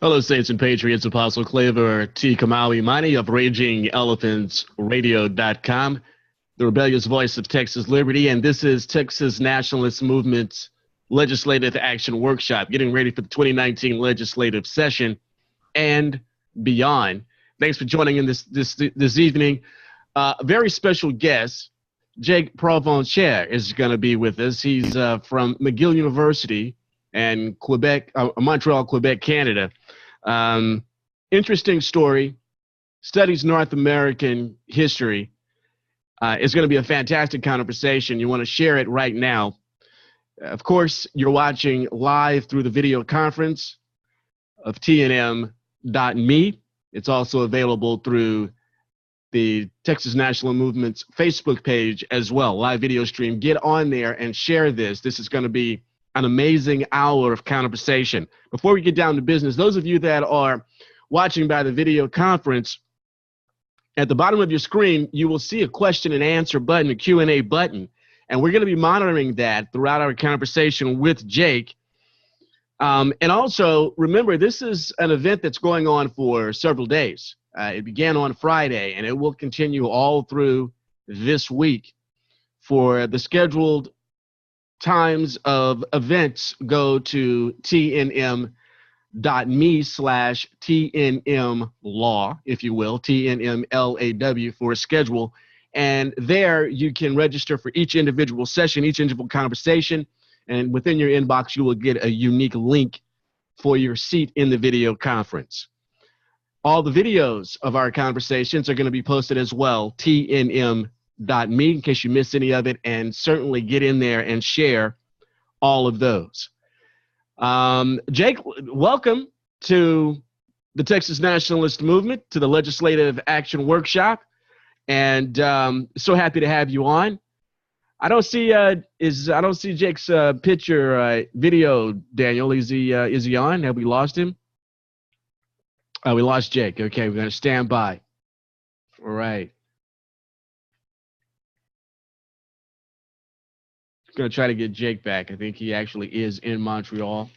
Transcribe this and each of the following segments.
Hello, Saints and Patriots. Apostle Claver T. Kamawi Mani of RagingElephantsRadio.com, the rebellious voice of Texas Liberty, and this is Texas Nationalist Movement's Legislative Action Workshop, getting ready for the 2019 legislative session and beyond. Thanks for joining in this evening. A very special guest, Jake Provencher, is going to be with us. He's from McGill University and Montreal, Quebec, Canada. Interesting story, studies North American history. It's going to be a fantastic conversation. You want to share it right now. Of course, you're watching live through the video conference of TNM.me. It's also available through the Texas National Movement's Facebook page as well, live video stream. Get on there and share this. This is going to be an amazing hour of conversation. Before we get down to business, those of you that are watching by the video conference, at the bottom of your screen, you will see a question and answer button, a Q&A button, and we're going to be monitoring that throughout our conversation with Jake. And also, remember, this is an event that's going on for several days. It began on Friday, and it will continue all through this week. For the scheduled times of events, go to tnm.me/TNM-law, if you will, TNM-LAW for a schedule. And there you can register for each individual session, each individual conversation. And within your inbox, you will get a unique link for your seat in the video conference. All the videos of our conversations are going to be posted as well, TNM.me, in case you missed any of it, and certainly get in there and share all of those. Jake, welcome to the Texas Nationalist Movement, to the Legislative Action Workshop, and so happy to have you on. I don't see Jake's picture video. Daniel, is he on? Have we lost him? We lost Jake. Okay, we're going to stand by. All right. Going to try to get Jake back. I think he actually is in Montreal.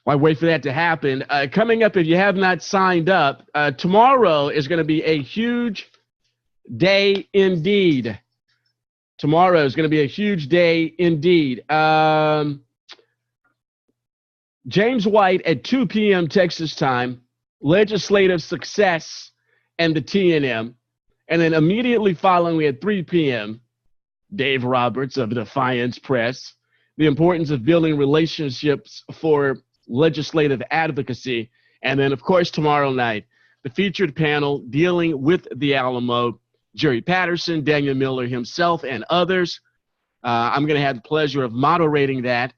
While I wait for that to happen, coming up, if you have not signed up, tomorrow is going to be a huge day indeed. Tomorrow is going to be a huge day indeed. James White at 2 p.m. Texas time, legislative success and the TNM. And then immediately following at 3 p.m., Dave Roberts of Defiance Press, the importance of building relationships for legislative advocacy. And then, of course, tomorrow night, the featured panel dealing with the Alamo, Jerry Patterson, Daniel Miller himself, and others. I'm going to have the pleasure of moderating that.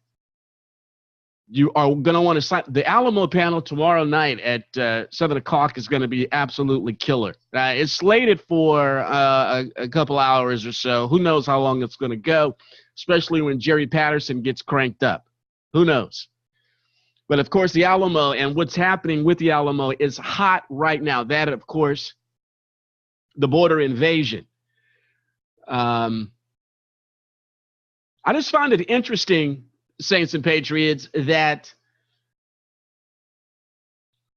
You are going to want to sign the Alamo panel tomorrow night at 7 o'clock is going to be absolutely killer. It's slated for a couple hours or so. Who knows how long it's going to go, especially when Jerry Patterson gets cranked up. Who knows? But, of course, the Alamo and what's happening with the Alamo is hot right now. That, of course, the border invasion. I just found it interesting, Saints and Patriots, that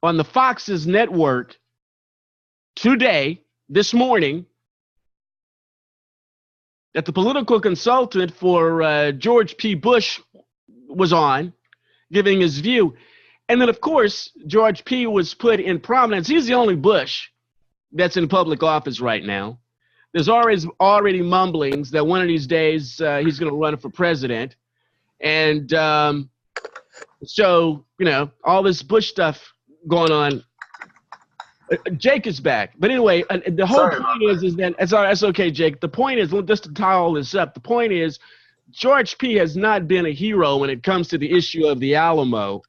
on the Fox's network today, this morning, that the political consultant for George P. Bush was on, giving his view. And then, of course, George P. was put in prominence. He's the only Bush that's in public office right now. There's already mumblings that one of these days he's going to run for president. And so, you know, all this Bush stuff going on. Jake is back. But anyway, the whole point is that that's okay, Jake. The point is, just to tie all this up, the point is George P. has not been a hero when it comes to the issue of the Alamo.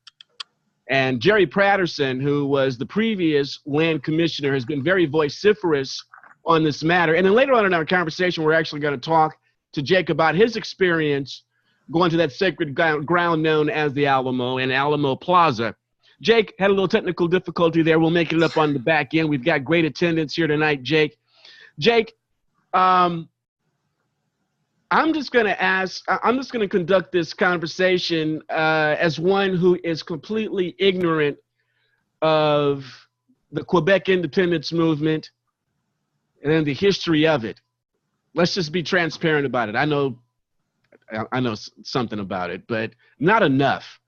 And Jerry Patterson, who was the previous land commissioner, has been very vociferous on this matter. And then later on in our conversation, we're actually going to talk to Jake about his experience going to that sacred ground known as the Alamo and Alamo Plaza. Jake had a little technical difficulty there. We'll make it up on the back end. We've got great attendance here tonight, Jake. Jake, I'm just going to ask, I'm just going to conduct this conversation as one who is completely ignorant of the Quebec independence movement and then the history of it. Let's just be transparent about it. I know something about it, but not enough.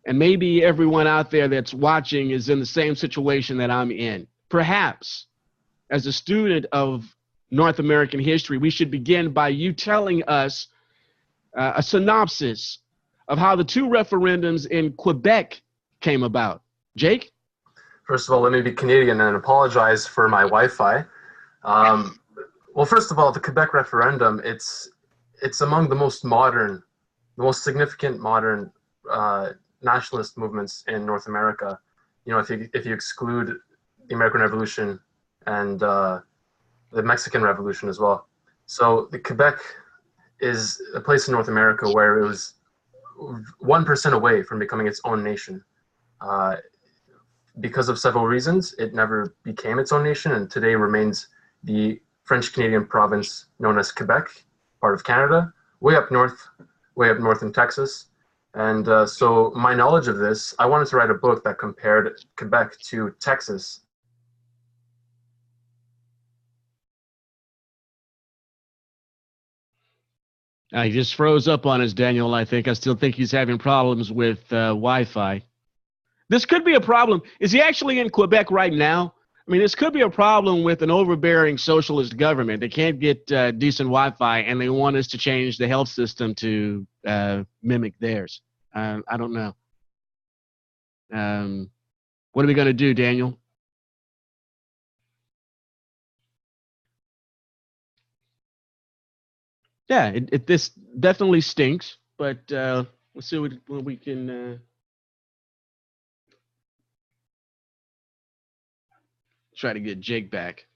And maybe everyone out there that's watching is in the same situation that I'm in. Perhaps as a student of North American history, we should begin by you telling us a synopsis of how the two referendums in Quebec came about. Jake? First of all, let me be Canadian and apologize for my Wi-Fi. Well, first of all, the Quebec referendum, it's among the most modern, the most significant modern nationalist movements in North America. You know, if you exclude the American Revolution and the Mexican Revolution as well. So the Quebec is a place in North America where it was 1% away from becoming its own nation. Because of several reasons, it never became its own nation and today remains the French-Canadian province known as Quebec, part of Canada, way up north in Texas. And so my knowledge of this, I wanted to write a book that compared Quebec to Texas. He just froze up on us, Daniel. I still think he's having problems with Wi-Fi. This could be a problem. Is he actually in Quebec right now? I mean, this could be a problem with an overbearing socialist government. They can't get decent Wi-Fi, and they want us to change the health system to mimic theirs. I don't know. What are we going to do, Daniel? Yeah, this definitely stinks, but let's see what we can try to get Jake back.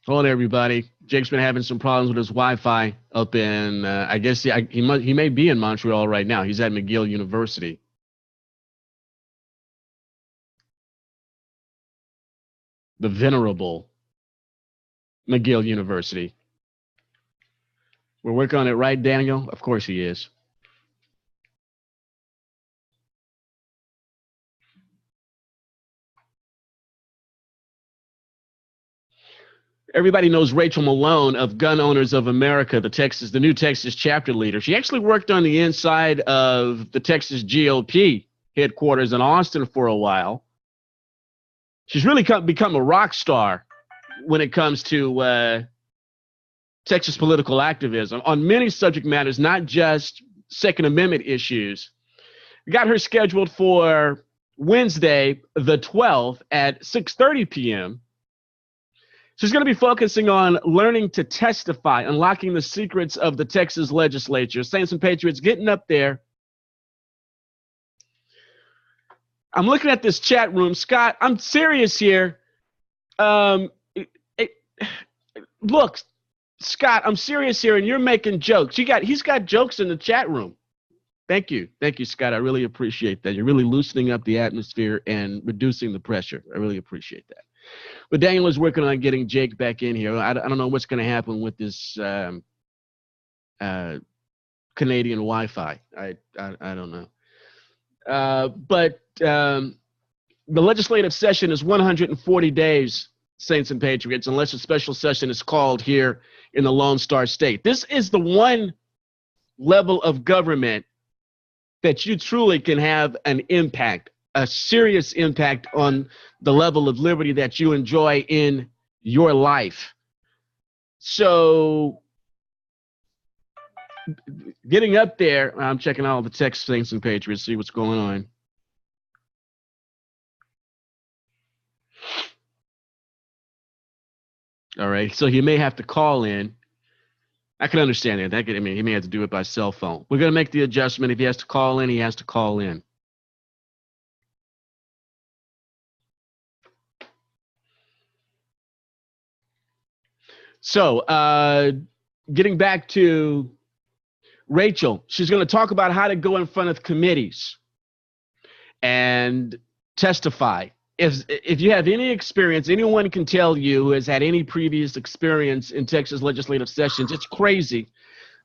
Hold on, everybody. Jake's been having some problems with his Wi-Fi up in, I guess he may be in Montreal right now. He's at McGill University. The venerable McGill University. We're working on it, right, Daniel? Of course he is. Everybody knows Rachel Malone of Gun Owners of America, the new Texas chapter leader. She actually worked on the inside of the Texas GOP headquarters in Austin for a while. She's really become a rock star when it comes to Texas political activism on many subject matters, not just Second Amendment issues. We got her scheduled for Wednesday, the 12th at 6:30 p.m. She's going to be focusing on learning to testify, unlocking the secrets of the Texas legislature. Saints and Patriots getting up there. I'm looking at this chat room. Scott, I'm serious here. Look, Scott, I'm serious here, and you're making jokes. He's got jokes in the chat room. Thank you, Scott. I really appreciate that. You're really loosening up the atmosphere and reducing the pressure. I really appreciate that. But Daniel is working on getting Jake back in here. I don't know what's going to happen with this Canadian Wi-Fi. I don't know. But the legislative session is 140 days, Saints and Patriots, unless a special session is called here in the Lone Star State. This is the one level of government that you truly can have an impact, a serious impact on the level of liberty that you enjoy in your life. So getting up there, I'm checking out all the text things and Patriots, see what's going on. All right, so he may have to call in. I can understand that. I mean, he may have to do it by cell phone. We're going to make the adjustment. If he has to call in, he has to call in. So getting back to Rachel, she's going to talk about how to go in front of committees and testify. If you have any experience, anyone can tell you who has had any previous experience in Texas legislative sessions. It's crazy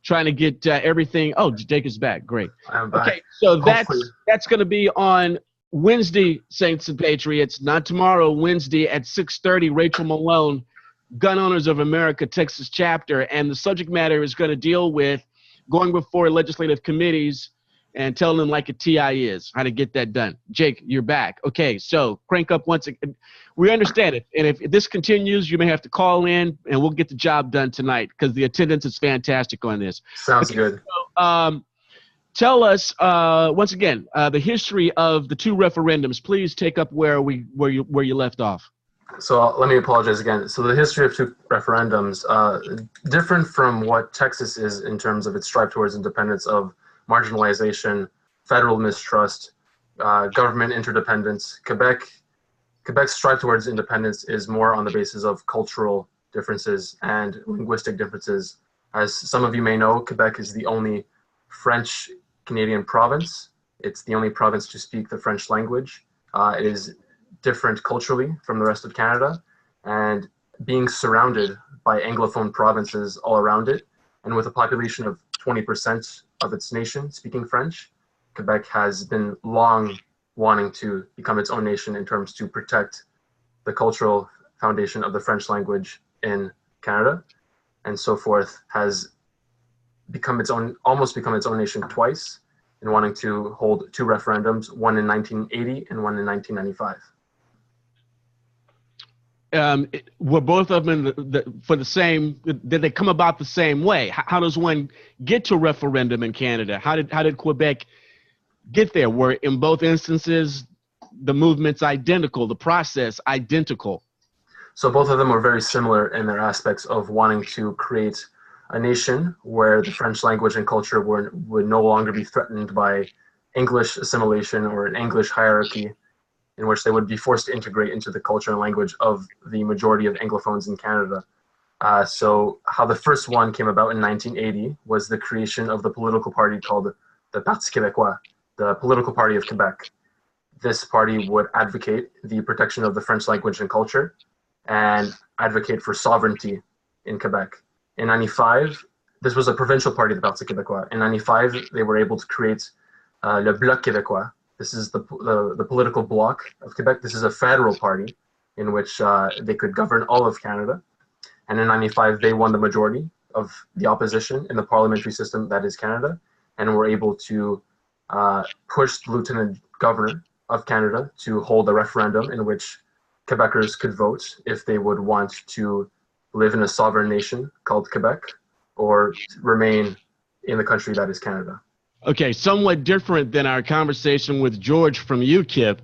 trying to get everything. Oh, Jake is back. Great. I'm back. Okay, so Hopefully. that's going to be on Wednesday, Saints and Patriots, not tomorrow, Wednesday at 6:30. Rachel Malone, Gun Owners of America, Texas chapter, and the subject matter is going to deal with going before legislative committees and telling them like a TI is, how to get that done. Jake, you're back. Okay, so crank up once again. We understand it, and if this continues, you may have to call in, and we'll get the job done tonight because the attendance is fantastic on this. Sounds good. So, tell us once again the history of the two referendums. Please take up where you left off. So let me apologize again. So the history of two referendums, different from what Texas is in terms of its strive towards independence, of marginalization, federal mistrust, government interdependence. Quebec's strive towards independence is more on the basis of cultural differences and linguistic differences. As some of you may know, Quebec is the only French Canadian province. It's the only province to speak the French language. It is different culturally from the rest of Canada, and being surrounded by Anglophone provinces all around it, and with a population of 20% of its nation speaking French, Quebec has been long wanting to become its own nation in terms to protect the cultural foundation of the French language in Canada, and so forth, has almost become its own nation twice, in wanting to hold two referendums, one in 1980 and one in 1995. Were both of them for the same? Did they come about the same way? How does one get to referendum in Canada? How did Quebec get there? Were in both instances the movements identical, the process identical? So both of them were very similar in their aspects of wanting to create a nation where the French language and culture would no longer be threatened by English assimilation or an English hierarchy, in which they would be forced to integrate into the culture and language of the majority of Anglophones in Canada. So how the first one came about in 1980 was the creation of the political party called the Parti Québécois, the political party of Quebec. This party would advocate the protection of the French language and culture and advocate for sovereignty in Quebec. In 95, this was a provincial party, the Parti Québécois. In 95, they were able to create le Bloc Québécois. This is the political bloc of Quebec. This is a federal party in which they could govern all of Canada. And in 95, they won the majority of the opposition in the parliamentary system that is Canada, and were able to push the Lieutenant Governor of Canada to hold a referendum in which Quebecers could vote if they would want to live in a sovereign nation called Quebec or remain in the country that is Canada. Okay, somewhat different than our conversation with George from UKIP.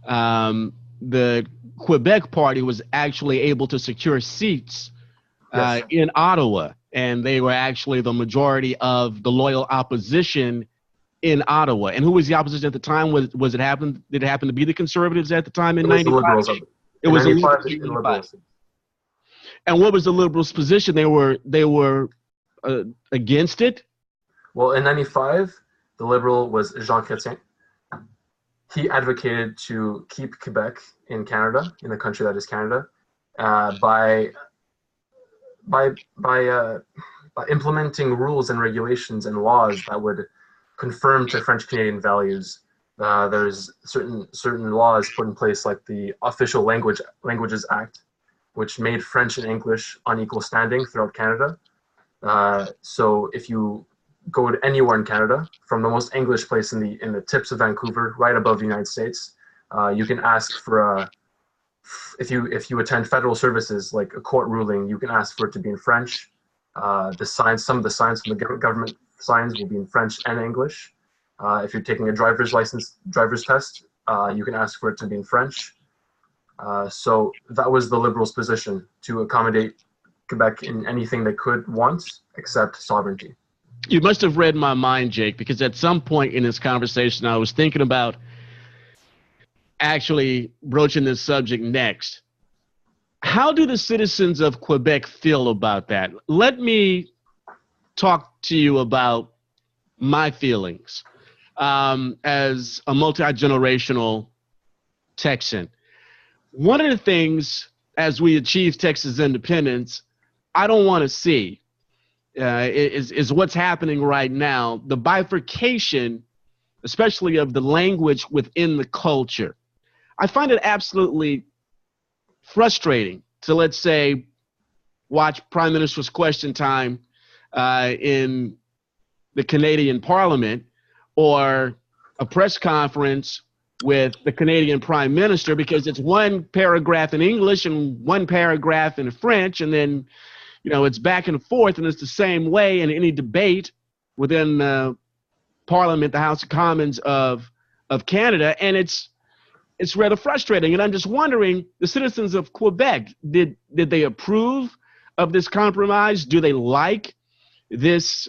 The Quebec Party was actually able to secure seats in Ottawa, and they were actually the majority of the loyal opposition in Ottawa. And who was the opposition at the time? Did it happen to be the Conservatives at the time in 95? It was the Liberals. And what was the Liberals' position? They were against it? Well, in 95, the Liberal was Jean Chrétien. He advocated to keep Quebec in Canada, in the country that is Canada, by implementing rules and regulations and laws that would conform to French Canadian values. There's certain laws put in place, like the Official Languages Act, which made French and English on equal standing throughout Canada. So if you go to anywhere in Canada, from the most English place in the tips of Vancouver, right above the United States, you can ask for if you attend federal services like a court ruling, you can ask for it to be in French. Some of the signs from the government signs will be in French and English. If you're taking a driver's test, you can ask for it to be in French. So that was the Liberals' position, to accommodate Quebec in anything they could want except sovereignty. You must have read my mind, Jake, because at some point in this conversation, I was thinking about actually broaching this subject next. How do the citizens of Quebec feel about that? Let me talk to you about my feelings as a multi-generational Texan. One of the things as we achieve Texas independence, I don't want to see is what's happening right now, the bifurcation, especially of the language within the culture. I find it absolutely frustrating to, let's say, watch Prime Minister's Question Time in the Canadian Parliament, or a press conference with the Canadian Prime Minister, because it's one paragraph in English and one paragraph in French, and then, you know, it's back and forth, and it's the same way in any debate within Parliament, the House of Commons of Canada, and it's rather frustrating. And I'm just wondering, the citizens of Quebec, did they approve of this compromise? Do they like this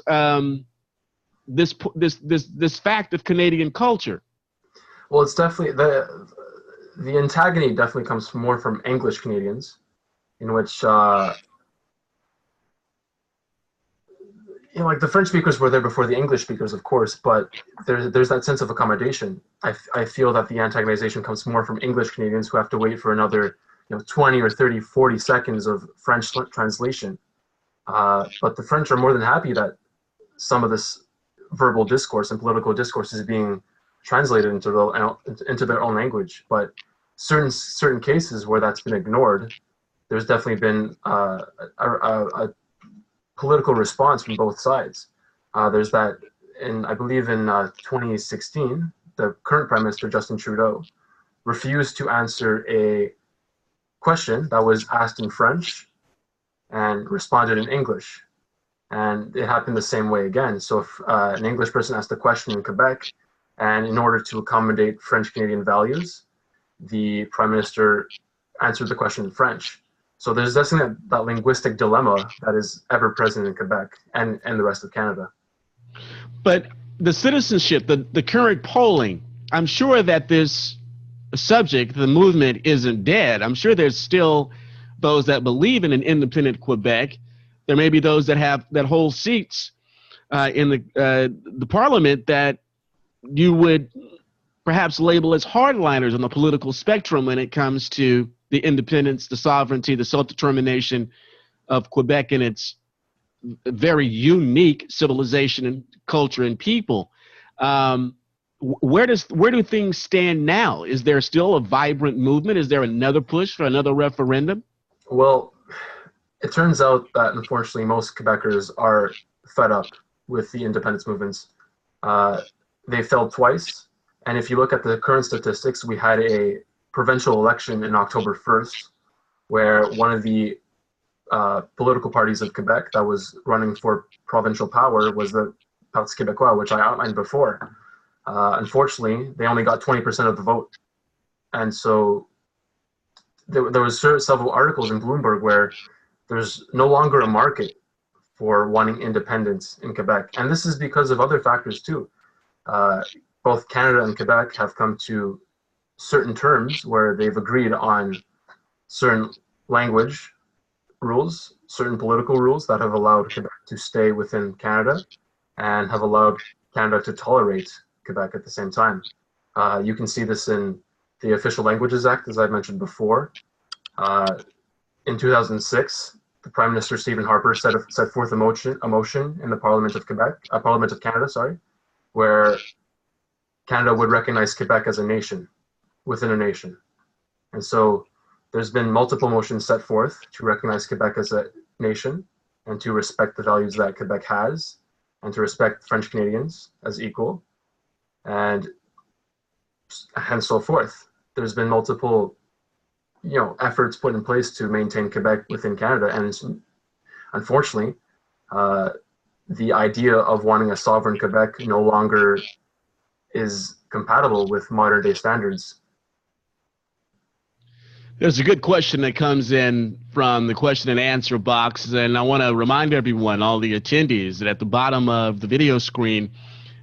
this fact of Canadian culture? Well, it's definitely the antagony definitely comes more from English Canadians, in which like the French speakers were there before the English speakers, of course, but there's that sense of accommodation. I feel that the antagonization comes more from English Canadians who have to wait for another 20 or 30, 40 seconds of French translation. But the French are more than happy that some of this verbal discourse and political discourse is being translated into their own language. But certain cases where that's been ignored, there's definitely been a political response from both sides. There's that, I believe in 2016, the current Prime Minister, Justin Trudeau, refused to answer a question that was asked in French and responded in English. And it happened the same way again. So if an English person asked a question in Quebec, and in order to accommodate French Canadian values, the Prime Minister answered the question in French. So there's definitely that linguistic dilemma that is ever present in Quebec and the rest of Canada. But the citizenship, the current polling, I'm sure that this subject, the movement, isn't dead. I'm sure there's still those that believe in an independent Quebec. There may be those that hold seats in the Parliament that you would perhaps label as hardliners on the political spectrum when it comes to the independence, the sovereignty, the self-determination of Quebec and its very unique civilization and culture and people. Where do things stand now? Is there still a vibrant movement? Is there another push for another referendum? Well, it turns out that unfortunately most Quebecers are fed up with the independence movements. They failed twice. And if you look at the current statistics, we had a provincial election in October 1st, where one of the political parties of Quebec that was running for provincial power was the Parti Québécois, which I outlined before. Unfortunately, they only got 20% of the vote. And so there was several articles in Bloomberg where there's no longer a market for wanting independence in Quebec. And this is because of other factors too. Both Canada and Quebec have come to certain terms where they've agreed on certain language rules, certain political rules that have allowed Quebec to stay within Canada and have allowed Canada to tolerate Quebec at the same time. You can see this in the Official Languages Act, as I mentioned before. In 2006, the Prime Minister Stephen Harper set forth a motion in the Parliament of Canada, where Canada would recognize Quebec as a nation within a nation. And so there's been multiple motions set forth to recognize Quebec as a nation and to respect the values that Quebec has and to respect French Canadians as equal and so forth. There's been multiple efforts put in place to maintain Quebec within Canada, and unfortunately the idea of wanting a sovereign Quebec no longer is compatible with modern day standards. There's a good question that comes in from the question and answer box, and I want to remind everyone, all the attendees, that at the bottom of the video screen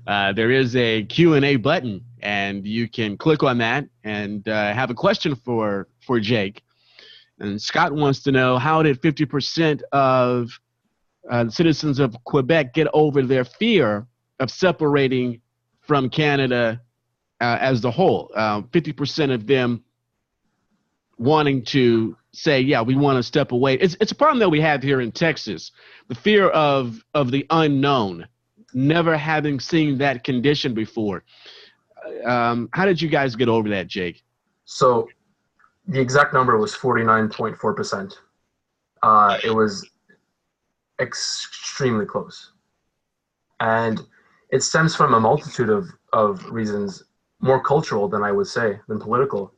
there is a Q&A button, and you can click on that and have a question for Jake. And Scott wants to know, how did 50% of citizens of Quebec get over their fear of separating from Canada as the whole. 50% of them wanting to say, yeah, we want to step away. It's a problem that we have here in Texas, the fear of the unknown, never having seen that condition before. How did you guys get over that, Jake? So the exact number was 49.4%. It was extremely close. And it stems from a multitude of reasons, more cultural than I would say, than political.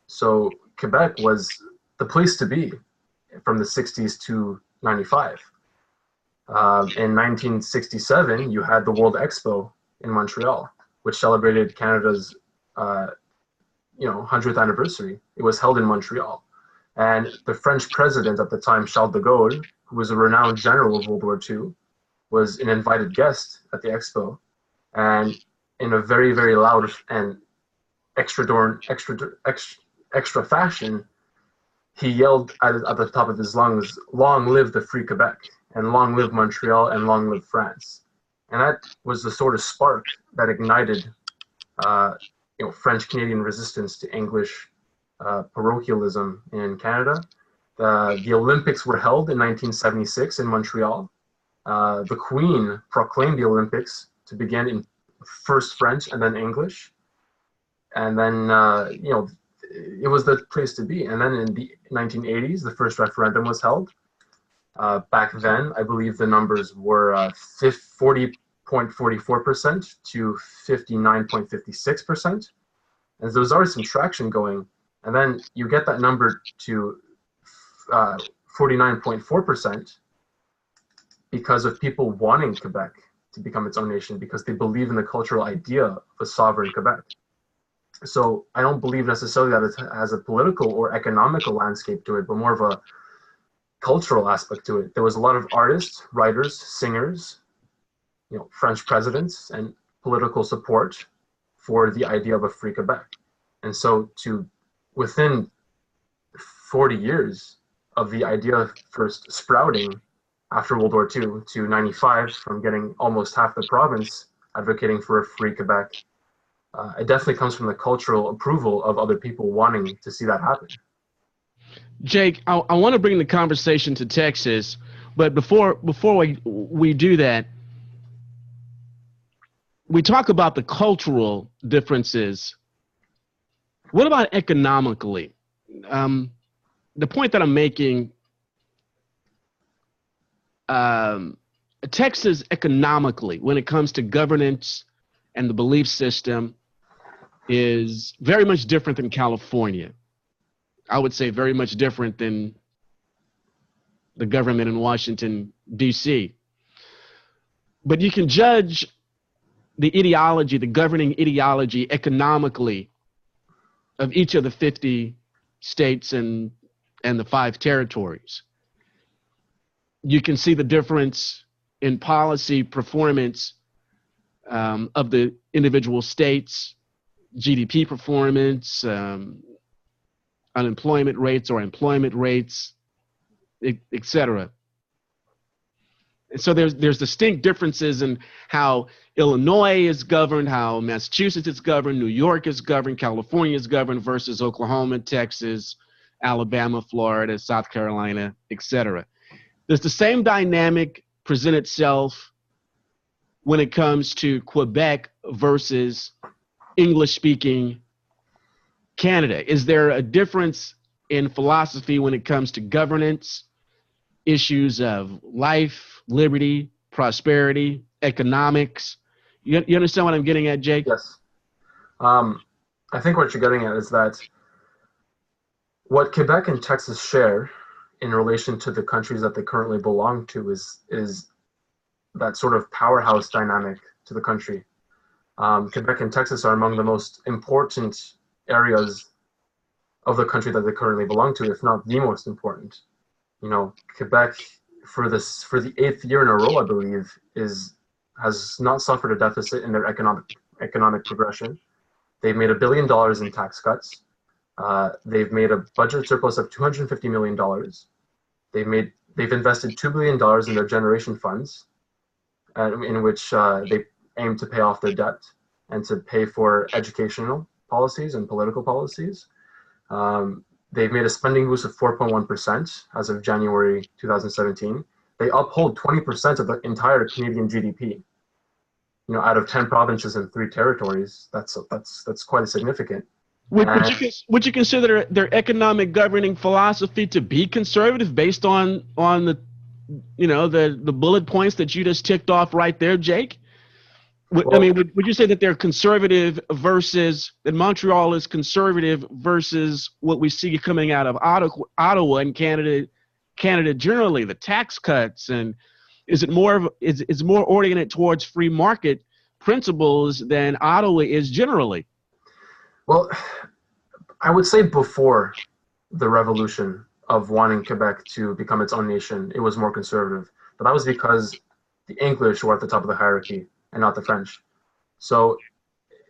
So Quebec was the place to be from the 60s to 95. In 1967, you had the World Expo in Montreal, which celebrated Canada's 100th anniversary. It was held in Montreal. And the French president at the time, Charles de Gaulle, who was a renowned general of World War II, was an invited guest at the expo. And in a very, very loud and extra fashion, he yelled at the top of his lungs, "Long live the free Quebec, and long live Montreal, and long live France." And that was the sort of spark that ignited French-Canadian resistance to English parochialism in Canada. The Olympics were held in 1976 in Montreal. The Queen proclaimed the Olympics to begin in first French and then English. And then, it was the place to be. And then in the 1980s, the first referendum was held. Back then, I believe the numbers were 40.44% to 59.56%. And there was already some traction going. And then you get that number to 49.4% because of people wanting Quebec to become its own nation, because they believe in the cultural idea of a sovereign Quebec. So I don't believe necessarily that it has a political or economical landscape to it, but more of a cultural aspect to it. There was a lot of artists, writers, singers, French presidents, and political support for the idea of a free Quebec. And so within 40 years of the idea first sprouting after World War II to 95, from getting almost half the province advocating for a free Quebec, it definitely comes from the cultural approval of other people wanting to see that happen. Jake, I want to bring the conversation to Texas, but before we do that, we talk about the cultural differences. What about economically? The point that I'm making, Texas economically, when it comes to governance and the belief system, is very much different than California. I would say very much different than the government in Washington, D.C. But you can judge the ideology, the governing ideology economically of each of the 50 states and the 5 territories. You can see the difference in policy performance of the individual states, GDP performance, unemployment rates or employment rates, et cetera. And so there's distinct differences in how Illinois is governed, how Massachusetts is governed, New York is governed, California is governed versus Oklahoma, Texas, Alabama, Florida, South Carolina, et cetera. Does the same dynamic present itself when it comes to Quebec versus English-speaking Canada? Is there a difference in philosophy when it comes to governance, issues of life, liberty, prosperity, economics? You understand what I'm getting at, Jake? Yes. I think what you're getting at is that what Quebec and Texas share in relation to the countries that they currently belong to is that sort of powerhouse dynamic to the country. Quebec and Texas are among the most important areas of the country that they currently belong to, if not the most important. Quebec, for the 8th year in a row, I believe, has not suffered a deficit in their economic progression. They've made $1 billion in tax cuts. They've made a budget surplus of $250 million. They've made they've invested $2 billion in their generation funds, in which they aim to pay off their debt and to pay for educational policies and political policies. They've made a spending boost of 4.1% as of January 2017. They uphold 20% of the entire Canadian GDP. You know, out of 10 provinces and 3 territories, that's quite significant. Would you consider their economic governing philosophy to be conservative based on the, you know, the bullet points that you just ticked off right there, Jake? I mean, would you say that they're conservative versus that Montreal is conservative versus what we see coming out of Ottawa and Canada generally, the tax cuts, and is it more oriented towards free market principles than Ottawa is generally? Well, I would say before the revolution of wanting Quebec to become its own nation, it was more conservative, but that was because the English were at the top of the hierarchy and not the French. So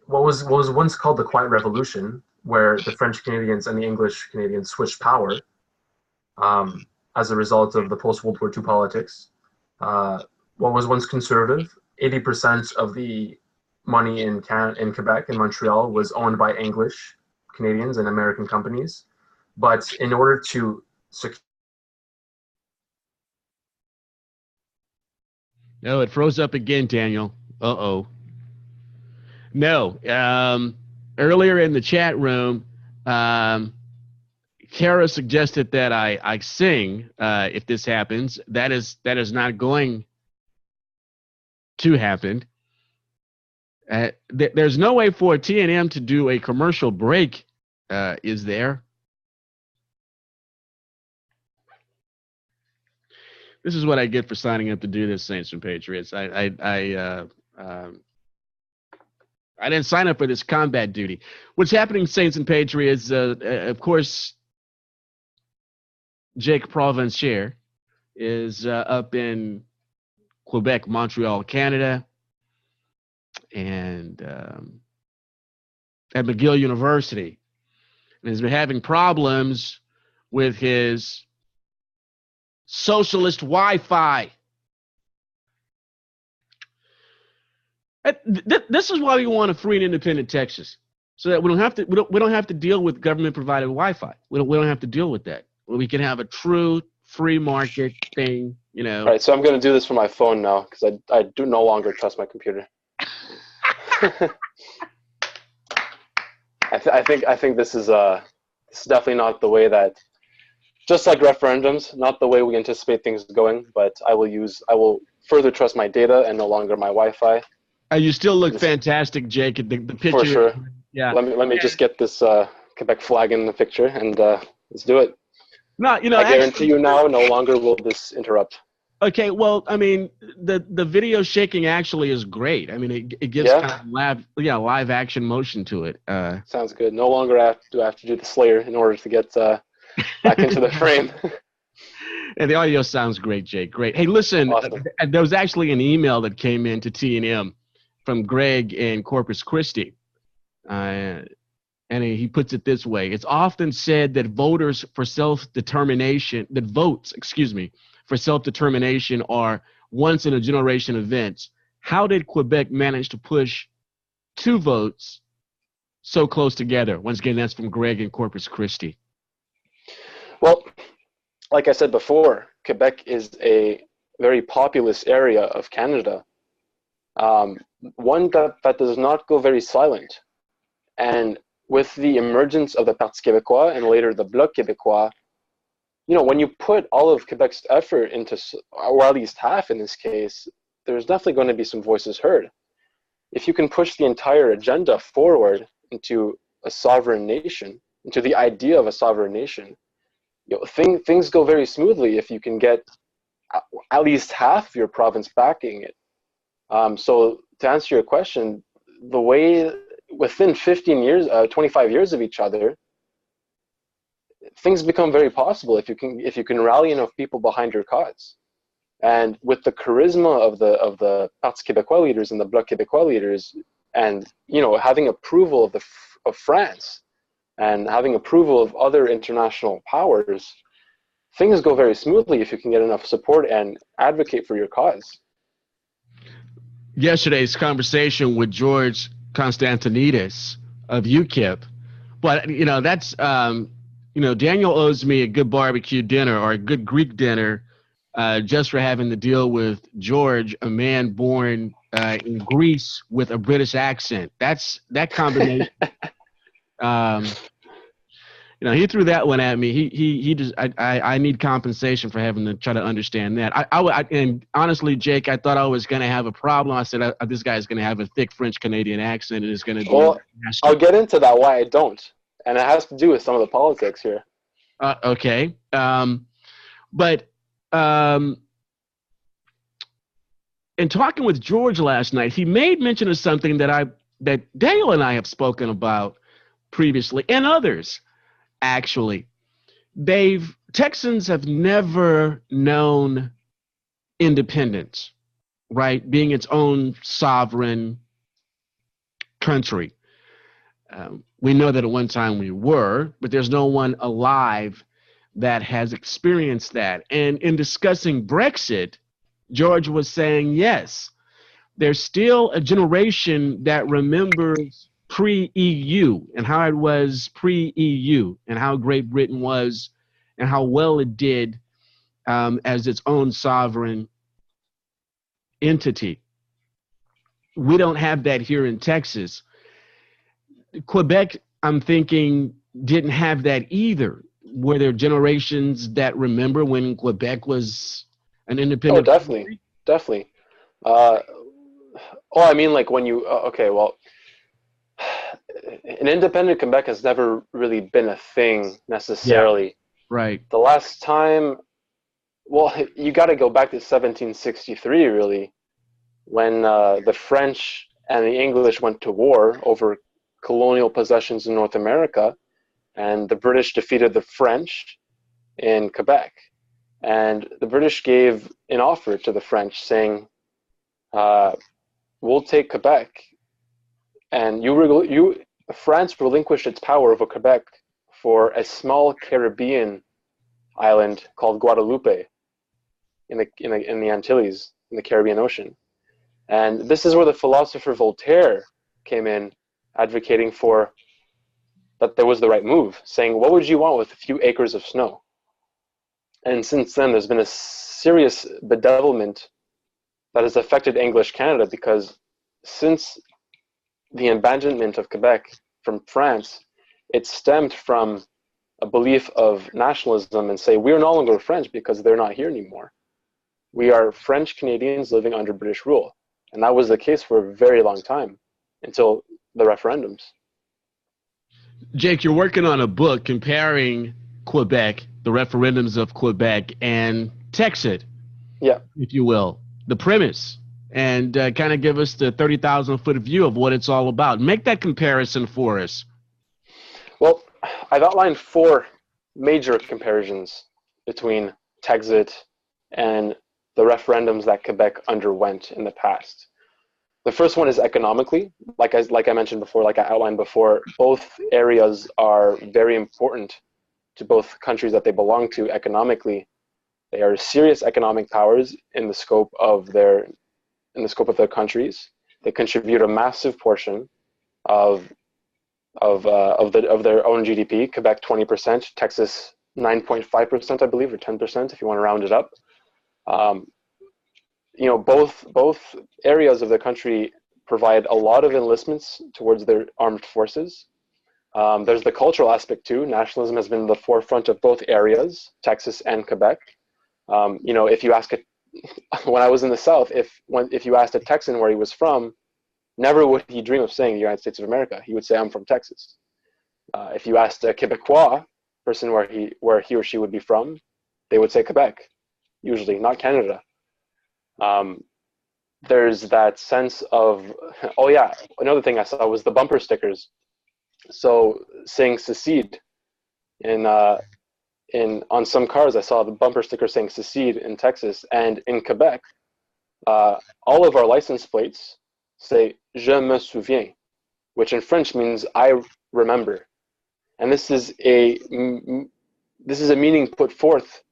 what was once called the Quiet Revolution, where the French Canadians and the English Canadians switched power as a result of the post-World War II politics, what was once conservative, 80% of the money in Quebec and Montreal was owned by English Canadians and American companies. But in order to secure... No, it froze up again, Daniel. Uh-oh. No. Earlier in the chat room, Kara suggested that I sing if this happens. That is not going to happen. There's no way for TNM to do a commercial break, is there? This is what I get for signing up to do this, Saints and Patriots. I didn't sign up for this combat duty. What's happening, Saints and Patriots? Of course, Jake Provencher is up in Quebec, Montreal, Canada, and at McGill University, and has been having problems with his socialist Wi-Fi. This is why we want a free and independent Texas, so that we don't have to deal with government provided Wi-Fi. We don't have to deal with that. We can have a true free market thing, you know. All right, so I'm going to do this from my phone now because I do no longer trust my computer. I think this is definitely not the way that, just like referendums, not the way we anticipate things going. But I will further trust my data and no longer my Wi-Fi. You still look fantastic, Jake. The picture. For sure. Yeah. Let me just get this Quebec flag in the picture and let's do it. No, you know, I guarantee you now, no longer will this interrupt. Okay, well, I mean, the video shaking actually is great. I mean, it gives kind of live action motion to it. Sounds good. No longer do I have to do the Slayer in order to get back into the frame. And the audio sounds great, Jake. Great. Hey, listen, Awesome. There was actually an email that came in to TNM from Greg in Corpus Christi. And he puts it this way: it's often said that votes for self-determination are once in a generation events. How did Quebec manage to push 2 votes so close together? Once again, that's from Greg in Corpus Christi. Well, like I said before, Quebec is a very populous area of Canada, one that does not go very silent. And with the emergence of the Parti Québécois and later the Bloc Québécois, you know, when you put all of Quebec's effort into, or at least half in this case, there's definitely going to be some voices heard. If you can push the entire agenda forward into a sovereign nation, into the idea of a sovereign nation, you know, things go very smoothly if you can get at least half your province backing it. So to answer your question, the way within 25 years of each other, things become very possible if you can rally enough people behind your cause. And with the charisma of the Parti Québécois leaders and the Bloc Québécois leaders, and you know, having approval of France and having approval of other international powers, things go very smoothly if you can get enough support and advocate for your cause. Yesterday's conversation with George Constantinides of UKIP, but that's Daniel owes me a good barbecue dinner or a good Greek dinner just for having to deal with George, a man born in Greece with a British accent. That combination. He threw that one at me. He just I need compensation for having to try to understand that. And honestly, Jake, I thought I was going to have a problem. I said this guy's going to have a thick French Canadian accent and it's going to be. Well, I'll get into that why I don't, and it has to do with some of the politics here. Okay, but in talking with George last night, he made mention of something that Daniel and I have spoken about previously, and others. Actually, Texans have never known independence, right? Being its own sovereign country. We know that at one time we were, but there's no one alive that has experienced that. And in discussing Brexit, George was saying, yes, there's still a generation that remembers pre-EU and how it was pre-EU and how Great Britain was and how well it did as its own sovereign entity. We don't have that here in Texas. Quebec, I'm thinking, didn't have that either. Were there generations that remember when Quebec was an independent? Oh, definitely. I mean, like when you, okay, well, an independent Quebec has never really been a thing necessarily. Yeah, right. The last time, well, you got to go back to 1763, really, when the French and the English went to war over colonial possessions in North America, and the British defeated the French in Quebec. And the British gave an offer to the French saying, we'll take Quebec, and France relinquished its power over Quebec for a small Caribbean island called Guadeloupe in the Antilles, in the Caribbean Ocean. And this is where the philosopher Voltaire came in, advocating for that there was the right move, saying, what would you want with a few acres of snow? And since then, there's been a serious bedevilment that has affected English Canada, because since the abandonment of Quebec from France, it stemmed from a belief of nationalism and say, we're no longer French because they're not here anymore. We are French Canadians living under British rule. And that was the case for a very long time, until the referendums. Jake, you're working on a book comparing Quebec, the referendums of Quebec, and Texas, yeah, if you will, the premise, and kind of give us the 30,000-foot view of what it's all about. Make that comparison for us. Well, I've outlined 4 major comparisons between Texas and the referendums that Quebec underwent in the past. The first one is economically. Like I mentioned before, like I outlined before, both areas are very important to both countries that they belong to economically. They are serious economic powers in the scope of their countries. They contribute a massive portion of their own GDP. Quebec 20%, Texas 9.5%, I believe, or 10% if you want to round it up. Both areas of the country provide a lot of enlistments towards their armed forces. There's the cultural aspect too. Nationalism has been the forefront of both areas, Texas and Quebec. If you ask when I was in the South, if you asked a Texan where he was from, never would he dream of saying the United States of America. He would say, I'm from Texas. If you asked a Quebecois person where he or she would be from, they would say Quebec, usually, not Canada. There's that sense of, oh yeah, another thing I saw was the bumper stickers. So saying secede on some cars, I saw the bumper sticker saying secede in Texas, and in Quebec, all of our license plates say je me souviens, which in French means I remember. And this is a meaning put forth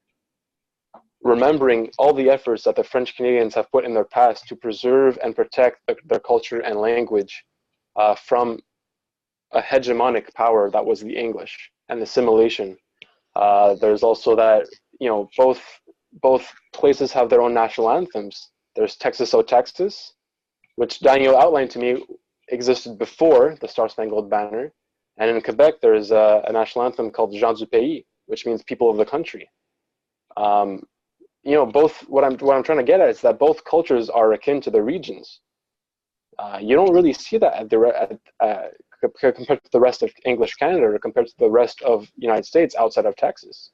remembering all the efforts that the French Canadians have put in their past to preserve and protect their culture and language from a hegemonic power that was the English and assimilation. There's also that, both places have their own national anthems. There's Texas, O Texas, which Daniel outlined to me existed before the Star-Spangled Banner. And in Quebec, there's a national anthem called Gens du Pays, which means people of the country. Both, what I'm trying to get at is that both cultures are akin to the regions. You don't really see that compared to the rest of English Canada or compared to the rest of United States outside of Texas.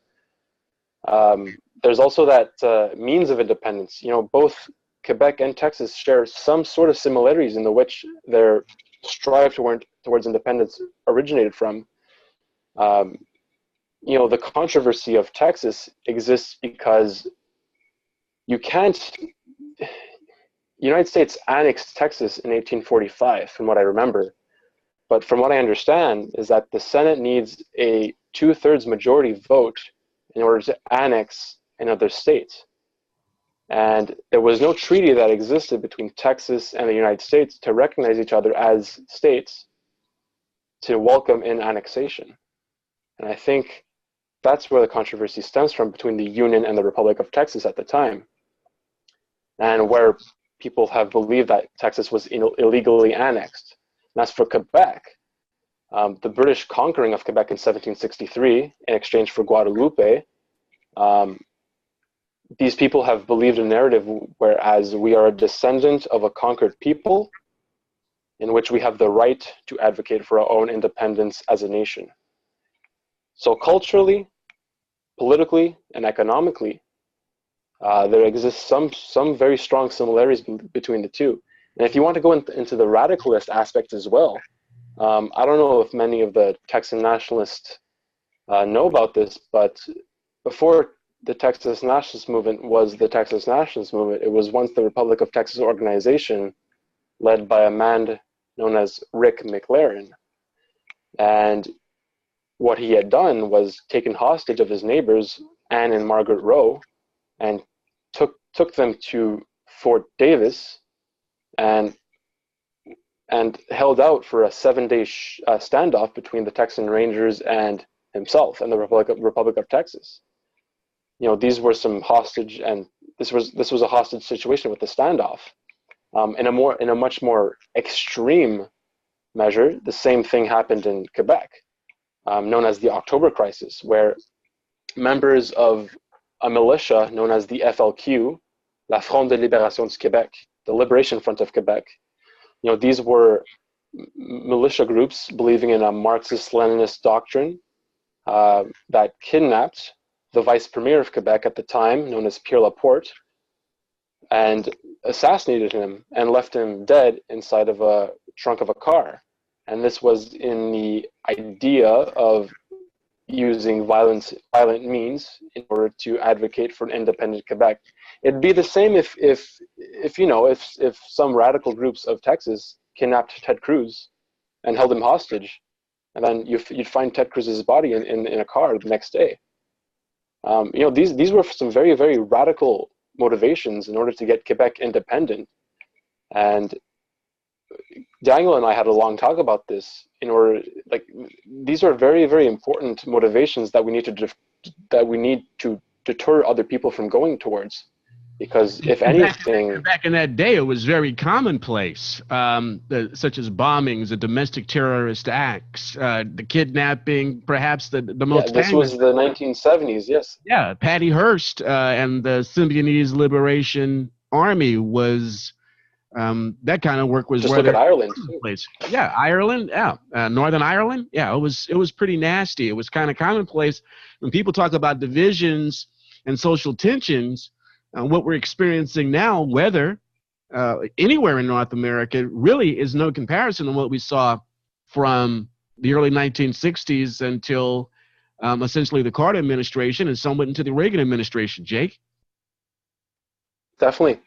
There's also that means of independence. Both Quebec and Texas share some sort of similarities in which their strive towards independence originated from. The controversy of Texas exists because United States annexed Texas in 1845, from what I remember. But from what I understand is that the Senate needs a 2/3 majority vote in order to annex another state. And there was no treaty that existed between Texas and the United States to recognize each other as states to welcome in annexation. And I think that's where the controversy stems from between the Union and the Republic of Texas at the time, and where people have believed that Texas was illegally annexed. And as for Quebec, the British conquering of Quebec in 1763 in exchange for Guadeloupe, these people have believed a narrative whereas we are a descendant of a conquered people in which we have the right to advocate for our own independence as a nation. So culturally, politically, and economically, there exists some very strong similarities between the two. And if you want to go into the radicalist aspect as well, I don't know if many of the Texan nationalists know about this, but before the Texas Nationalist Movement was the Texas Nationalist Movement, it was once the Republic of Texas organization led by a man known as Rick McLaren. And what he had done was taken hostage of his neighbors, Anne and Margaret Rowe, and took them to Fort Davis and held out for a 7-day standoff between the Texan Rangers and himself and the Republic of Texas. These were some hostage, and this was a hostage situation with the standoff. In a much more extreme measure, the same thing happened in Quebec, known as the October Crisis, where members of a militia known as the FLQ, La Fronde de Libération du Québec, the Liberation Front of Quebec. These were militia groups believing in a Marxist-Leninist doctrine that kidnapped the vice premier of Quebec at the time, known as Pierre Laporte, and assassinated him and left him dead inside of a trunk of a car. And this was in the idea of using violent means in order to advocate for an independent Quebec. It'd be the same if some radical groups of Texas kidnapped Ted Cruz and held him hostage, and then you'd find Ted Cruz's body in a car the next day. These were some very, very radical motivations in order to get Quebec independent. And Daniel and I had a long talk about this. These are very, very important motivations that we need to deter other people from going towards. Because if anything, back in that day, it was very commonplace, such as bombings, the domestic terrorist acts, the kidnapping, perhaps the most. Yeah, this was the 1970s. Yes. Yeah, Patty Hearst and the Symbionese Liberation Army was that kind of work was. Just where look at Ireland. Place. Yeah, Ireland. Yeah, Northern Ireland. Yeah, it was pretty nasty. It was kind of commonplace when people talk about divisions and social tensions. What we're experiencing now, whether anywhere in North America, really is no comparison to what we saw from the early 1960s until essentially the Carter administration and somewhat into the Reagan administration. Jake? Definitely.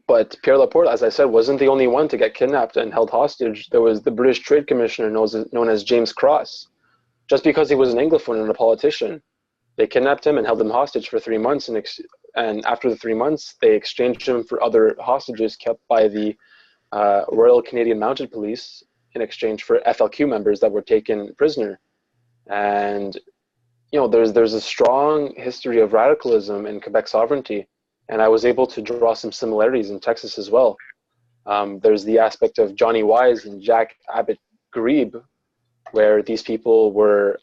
But Pierre Laporte, as I said, wasn't the only one to get kidnapped and held hostage. There was the British Trade Commissioner known as James Cross. Just because he was an Anglophone and a politician They kidnapped him and held him hostage for 3 months, and after the 3 months, they exchanged him for other hostages kept by the Royal Canadian Mounted Police in exchange for FLQ members that were taken prisoner. And there's a strong history of radicalism in Quebec sovereignty, and I was able to draw some similarities in Texas as well. There's the aspect of Johnny Wise and Jack Abbott Grebe, where these people were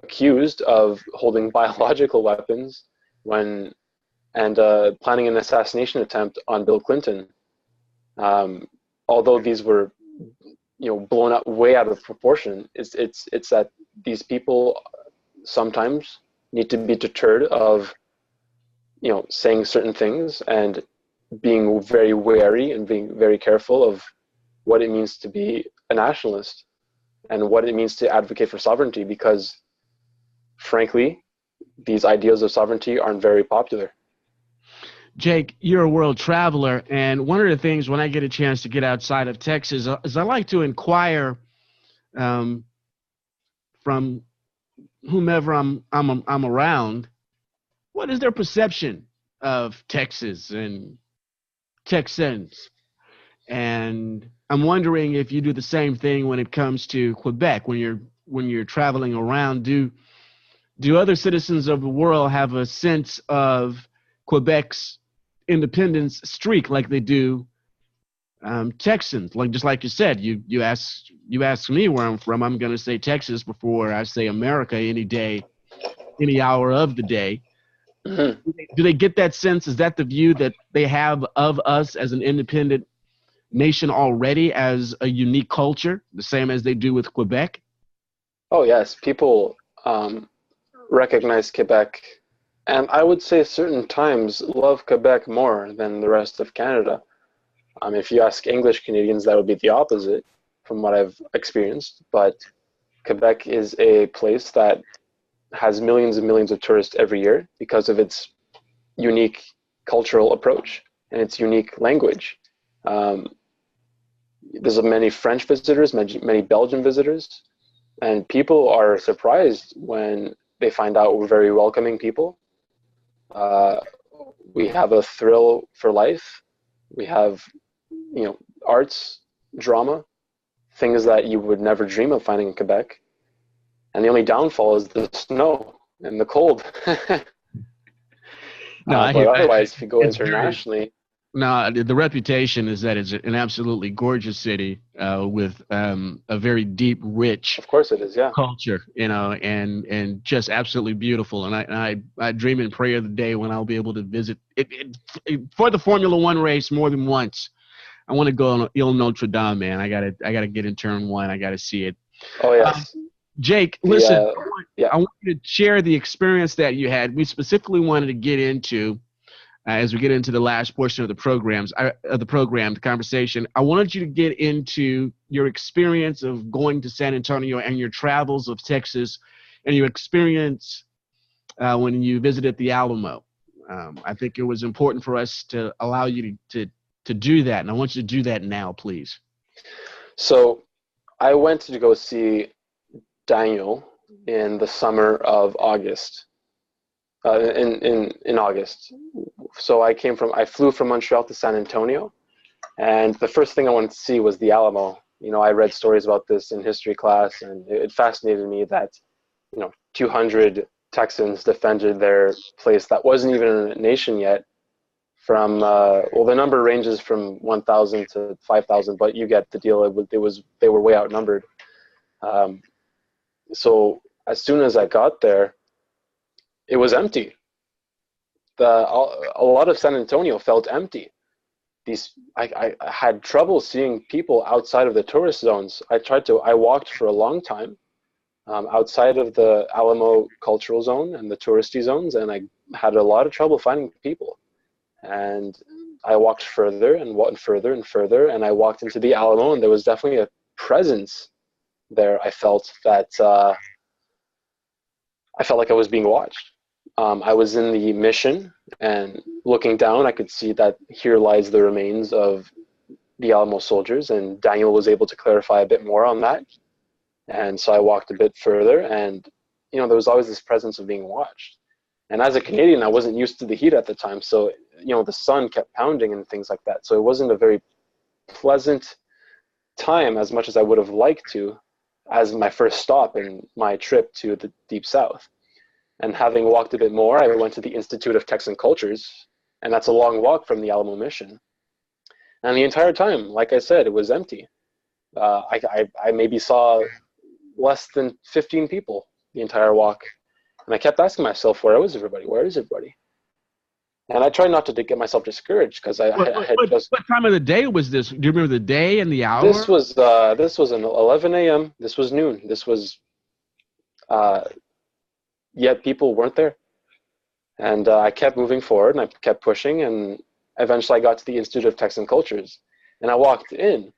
accused of holding biological weapons and planning an assassination attempt on Bill Clinton. Although these were, blown up way out of proportion, it's that these people sometimes need to be deterred of, saying certain things and being very wary and being very careful of what it means to be a nationalist and what it means to advocate for sovereignty, because frankly, these ideas of sovereignty aren't very popular. Jake, you're a world traveler, and one of the things when I get a chance to get outside of Texas is I like to inquire from whomever I'm around, what is their perception of Texas and Texans? And I'm wondering if you do the same thing when it comes to Quebec, when you're traveling around. Do other citizens of the world have a sense of Quebec's independence streak like they do Texans? Like, just like you said, you ask me where I'm from, I'm going to say Texas before I say America any day, any hour of the day. Mm-hmm. Do they get that sense? Is that the view that they have of us as an independent nation already, as a unique culture, the same as they do with Quebec? Oh yes, people recognize Quebec, and I would say certain times love Quebec more than the rest of Canada. If you ask English Canadians, that would be the opposite from what I've experienced. But Quebec is a place that has millions and millions of tourists every year because of its unique cultural approach and its unique language. There's many French visitors, many Belgian visitors, and people are surprised when they find out we're very welcoming people. We have a thrill for life. We have, arts, drama, things that you would never dream of finding in Quebec. And the only downfall is the snow and the cold. But otherwise, if you go internationally, the reputation is that it's an absolutely gorgeous city with a very deep, rich, of course it is, yeah, culture, and just absolutely beautiful. And I dream and pray of the day when I'll be able to visit it for the Formula One race more than once. I want to go on Ile Notre Dame, man. I gotta get in turn one. I gotta see it. Oh yes. Jake, listen, I want you to share the experience that you had. We specifically wanted to get into, as we get into the last portion of the the conversation, I wanted you to get into your experience of going to San Antonio and your travels of Texas and your experience when you visited the Alamo. I think it was important for us to allow you to do that, and I want you to do that now, please. So I went to go see Daniel in the summer of August. In August. So I flew from Montreal to San Antonio, and the first thing I wanted to see was the Alamo. I read stories about this in history class, and it fascinated me that 200 Texans defended their place that wasn't even a nation yet. From the number ranges from 1,000 to 5,000, but you get the deal. They were way outnumbered. So as soon as I got there, it was empty. A lot of San Antonio felt empty. I had trouble seeing people outside of the tourist zones. I walked for a long time outside of the Alamo cultural zone and the touristy zones, and I had a lot of trouble finding people. And I walked further and further and further, and I walked into the Alamo, and there was definitely a presence there. I felt that I felt like I was being watched. I was in the Mission, and looking down, I could see that here lies the remains of the Alamo soldiers, and Daniel was able to clarify a bit more on that. And so I walked a bit further, and there was always this presence of being watched. And as a Canadian, I wasn't used to the heat at the time. So, the sun kept pounding and things like that. So it wasn't a very pleasant time as much as I would have liked to as my first stop in my trip to the Deep South. And having walked a bit more, I went to the Institute of Texan Cultures, and that's a long walk from the Alamo Mission. And the entire time, like I said, it was empty. I maybe saw less than 15 people the entire walk. And I kept asking myself, where is everybody? Where is everybody? And I tried not to get myself discouraged because I had just... What time of the day was this? Do you remember the day and the hour? This was an 11 a.m. This was noon. This was... Yet people weren't there. And I kept moving forward, and I kept pushing, and eventually I got to the Institute of Texan Cultures. And I walked in.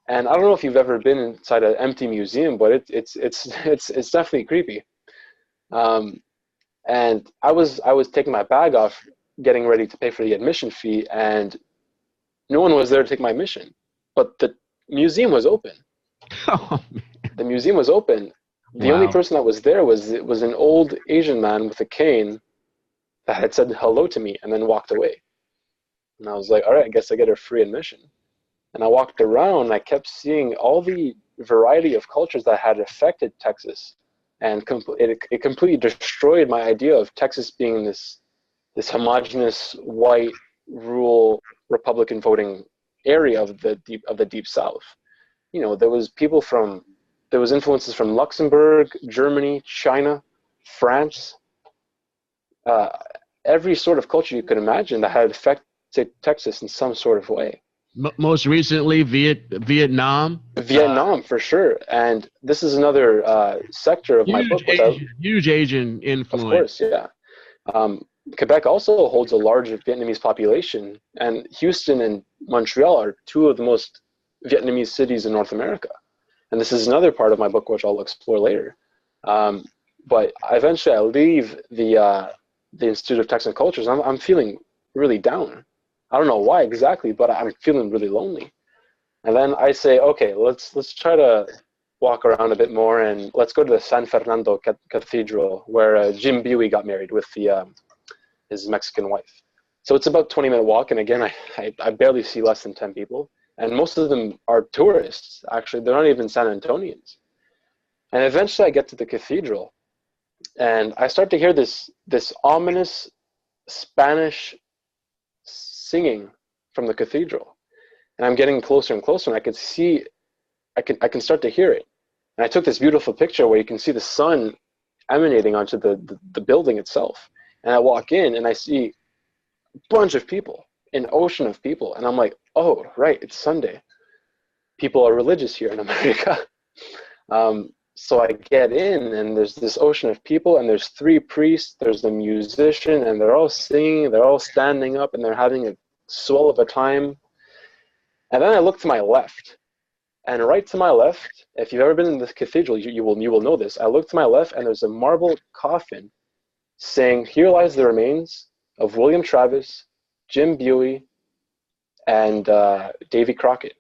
And I don't know if you've ever been inside an empty museum, but it's definitely creepy. And I was taking my bag off, getting ready to pay for the admission fee, and no one was there to take my admission. But the museum was open. Oh, man. The museum was open. The only person that was there was an old Asian man with a cane that had said hello to me and then walked away. And I was like, all right, I guess I get a free admission. And I walked around, and I kept seeing all the variety of cultures that had affected Texas. And it completely destroyed my idea of Texas being this homogenous, white, rural, Republican voting area of the Deep South. There was influences from Luxembourg, Germany, China, France, every sort of culture you could imagine that had affected Texas in some sort of way. Most recently, Vietnam. Vietnam, for sure. And this is another sector of my book. Huge Asian influence. Of course, yeah. Quebec also holds a large Vietnamese population, and Houston and Montreal are two of the most Vietnamese cities in North America. And this is another part of my book, which I'll explore later. But eventually I leave the Institute of Texan Cultures. I'm feeling really down. I don't know why exactly, but I'm feeling really lonely. And then I say, okay, let's try to walk around a bit more, and let's go to the San Fernando Cathedral, where Jim Buey got married with his Mexican wife. So it's about a 20-minute walk, and again, I barely see less than 10 people. And most of them are tourists, actually. They're not even San Antonians. And eventually I get to the cathedral, and I start to hear this ominous Spanish singing from the cathedral. And I'm getting closer and closer, and I can start to hear it. And I took this beautiful picture where you can see the sun emanating onto the building itself. And I walk in, and I see a bunch of people, an ocean of people. And I'm like, oh, right, it's Sunday. People are religious here in America. So I get in, and there's this ocean of people, and there's 3 priests, there's the musician, and they're all singing, they're all standing up, and they're having a swell of a time. And then I look to my left, and right to my left, if you've ever been in this cathedral, you will know this. I look to my left, and there's a marble coffin saying, "Here lies the remains of William Travis, Jim Buey, and Davy Crockett."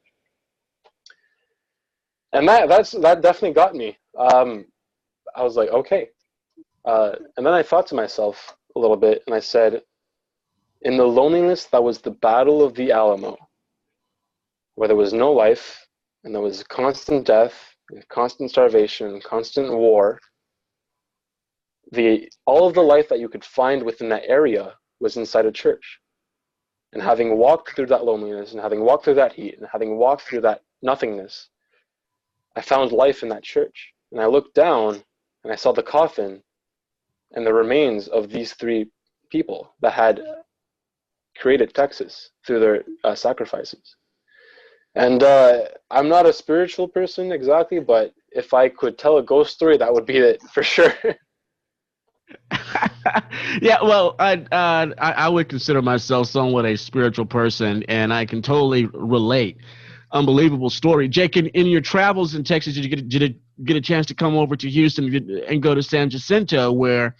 And that definitely got me. I was like, okay. And then I thought to myself a little bit, and I said, in the loneliness that was the Battle of the Alamo, where there was no life, and there was constant death, and constant starvation, and constant war, all of the life that you could find within that area was inside a church. And having walked through that loneliness, and having walked through that heat, and having walked through that nothingness, I found life in that church. And I looked down, and I saw the coffin and the remains of these 3 people that had created Texas through their sacrifices. And I'm not a spiritual person exactly, but if I could tell a ghost story, that would be it for sure. Yeah, well, I would consider myself somewhat a spiritual person, and I can totally relate. Unbelievable story. Jake, in your travels in Texas, did you get a chance to come over to Houston and go to San Jacinto, where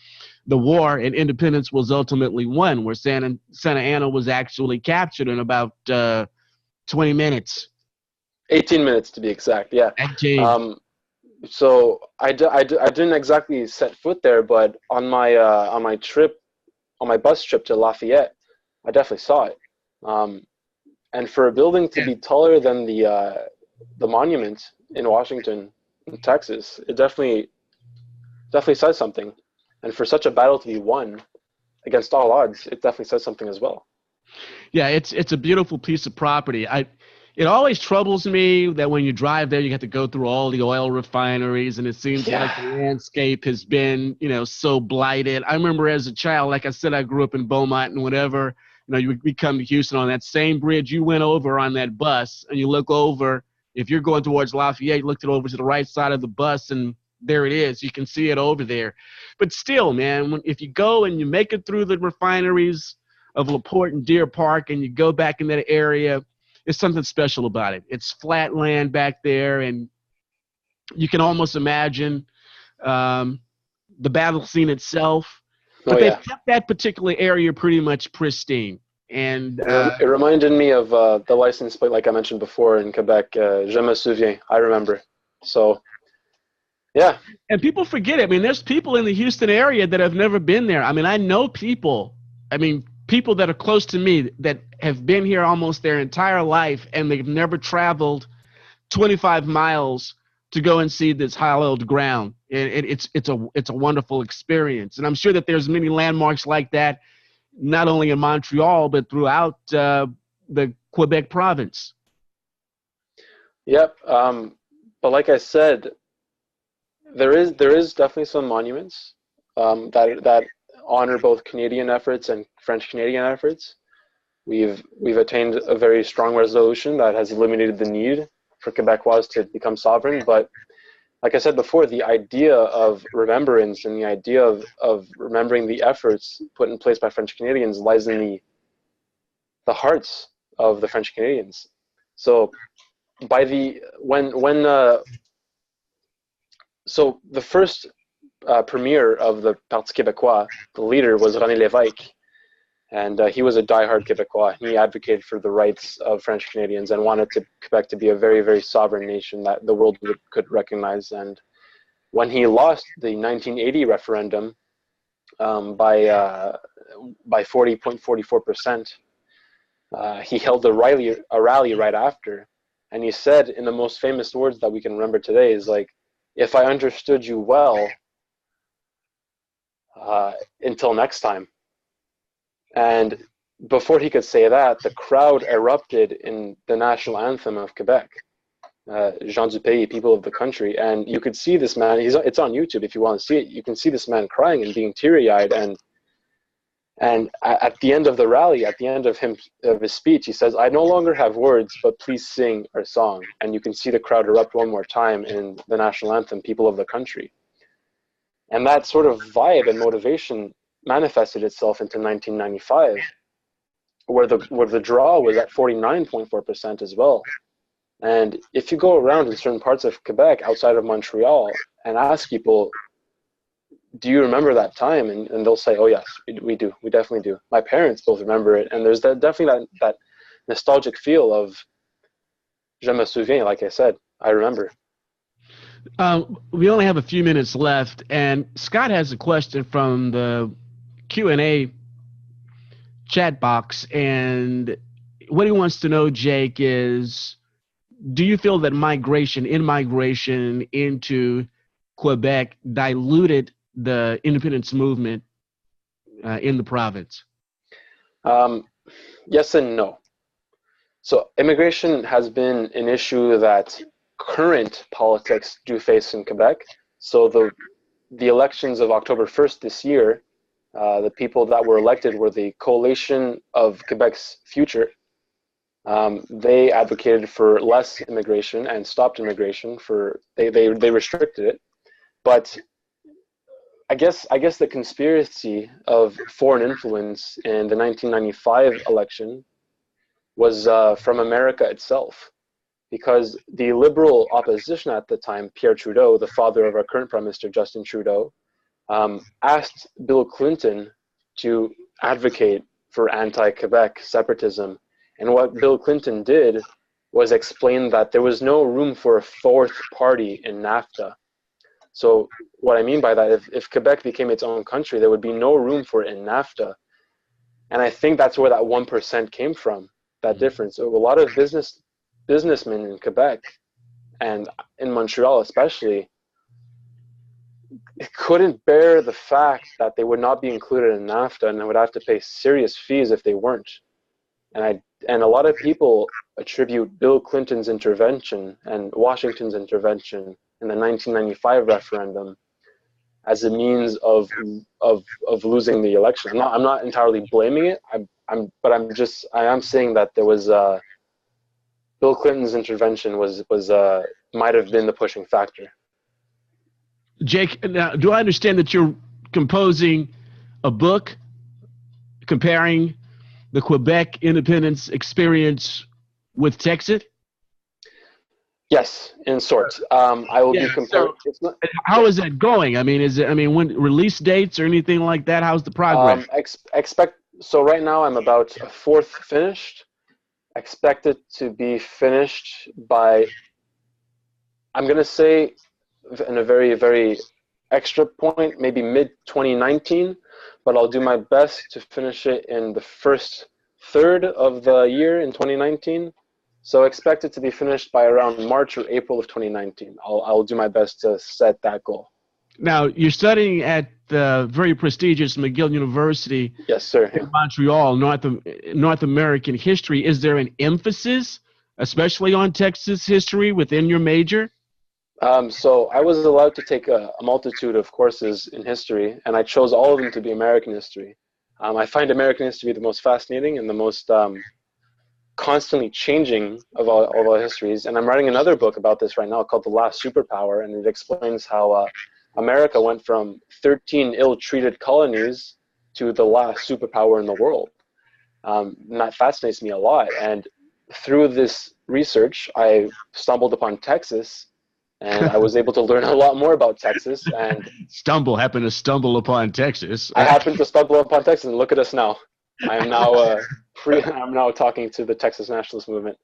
the war and independence was ultimately won, where Santa Ana was actually captured in about 20 minutes? 18 minutes to be exact, yeah. 18. So I didn't exactly set foot there, but on my trip, on my bus trip to Lafayette, I definitely saw it. And for a building to be taller than the monument in Washington, in Texas, it definitely says something. And for such a battle to be won against all odds, it definitely says something as well. Yeah, it's a beautiful piece of property. It always troubles me that when you drive there, you have to go through all the oil refineries, and it seems like the landscape has been, so blighted. I remember as a child, like I said, I grew up in Beaumont, and whenever, we come to Houston on that same bridge you went over on that bus, and you look over, if you're going towards Lafayette, you looked it over to the right side of the bus, and there it is. You can see it over there. But still, man, if you go and you make it through the refineries of LaPorte and Deer Park, and you go back in that area, there's something special about it. It's flat land back there, and you can almost imagine the battle scene itself. But they've kept that particular area pretty much pristine. And it reminded me of the license plate, like I mentioned before in Quebec. Je me souviens. I remember. So, yeah. And people forget it. I mean, there's people in the Houston area that have never been there. I mean, I know people. People that are close to me that have been here almost their entire life, and they've never traveled 25 miles to go and see this hallowed ground. It's a wonderful experience, and I'm sure that there's many landmarks like that, not only in Montreal but throughout the Quebec province. Yep, but like I said, there is definitely some monuments that honor both Canadian efforts and French Canadian efforts. We've attained a very strong resolution that has eliminated the need for Quebecois to become sovereign. But like I said before, the idea of remembrance and the idea of remembering the efforts put in place by French Canadians lies in the hearts of the French Canadians. So so the first premier of the Parti Québécois, the leader, was René Lévesque, and he was a diehard Québécois. He advocated for the rights of French Canadians and wanted Quebec to be a very, very sovereign nation that the world could recognize. And when he lost the 1980 referendum by 40.44%, he held a rally right after, and he said, in the most famous words that we can remember today, is like, "If I understood you well, until next time." And before he could say that, the crowd erupted in the national anthem of Quebec, Gens du Pays, people of the country. And you could see this man, it's on YouTube if you want to see it, you can see this man crying and being teary-eyed. And at the end of the rally, at the end of his speech, he says, "I no longer have words, but please sing our song." And you can see the crowd erupt one more time in the national anthem, people of the country. And that sort of vibe and motivation manifested itself into 1995, where the draw was at 49.4% as well. And if you go around in certain parts of Quebec outside of Montreal and ask people, "Do you remember that time?" And they'll say, "Oh yes, we do. We definitely do." My parents both remember it, and there's definitely that nostalgic feel of Je me souviens, like I said, I remember. We only have a few minutes left, and Scott has a question from the Q&A chat box, and what he wants to know, Jake, is, do you feel that immigration into Quebec diluted the independence movement in the province? Yes and no. So immigration has been an issue that current politics do face in Quebec. So the elections of October 1st this year, the people that were elected were the Coalition of Quebec's Future. They advocated for less immigration and stopped immigration. They restricted it. But I guess the conspiracy of foreign influence in the 1995 election was from America itself, because the liberal opposition at the time, Pierre Trudeau, the father of our current Prime Minister Justin Trudeau, asked Bill Clinton to advocate for anti-Quebec separatism. And what Bill Clinton did was explain that there was no room for a fourth party in NAFTA, So what I mean by that, if Quebec became its own country, there would be no room for it in NAFTA. And I think that's where that 1% came from, that difference. So a lot of businessmen in Quebec and in Montreal especially couldn't bear the fact that they would not be included in NAFTA, and they would have to pay serious fees if they weren't. And a lot of people attribute Bill Clinton's intervention and Washington's intervention in the 1995 referendum as a means of losing the election. I'm not entirely blaming it. But I am saying that there was Bill Clinton's intervention might have been the pushing factor. Jake, now, do I understand that you're composing a book comparing the Quebec independence experience with Texas? Yes, in sorts. I will be comparing. So how is that going? I mean, when release dates or anything like that? How's the progress? So right now I'm about a fourth finished. Expect it to be finished by, I'm going to say, in a very, very extra point, maybe mid-2019, but I'll do my best to finish it in the first third of the year in 2019. So expect it to be finished by around March or April of 2019. I'll do my best to set that goal. Now, you're studying at the very prestigious McGill University. Yes, sir. In Montreal, North American history. Is there an emphasis, especially on Texas history, within your major? So I was allowed to take a multitude of courses in history, and I chose all of them to be American history. I find American history the most fascinating and the most constantly changing of all histories. And I'm writing another book about this right now called The Last Superpower, and it explains how America went from 13 ill-treated colonies to the last superpower in the world. And that fascinates me a lot. And through this research, I stumbled upon Texas, and I was able to learn a lot more about Texas. And happened to stumble upon Texas. I happened to stumble upon Texas, and look at us now. I am now I'm now talking to the Texas nationalist movement.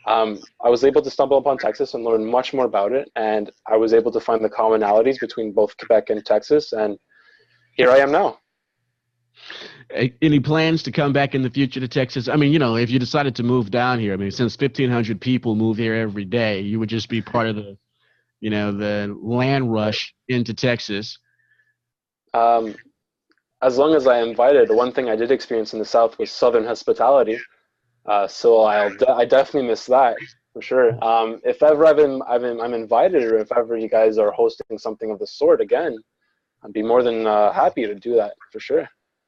I was able to stumble upon Texas and learn much more about it, and I was able to find the commonalities between both Quebec and Texas, and here I am now. Any plans to come back in the future to Texas? I mean, if you decided to move down here, I mean, since 1,500 people move here every day, you would just be part of the, the land rush into Texas. As long as I am invited, the one thing I did experience in the South was Southern hospitality. So I definitely miss that for sure. If ever I'm invited, or if ever you guys are hosting something of the sort again, I'd be more than happy to do that for sure.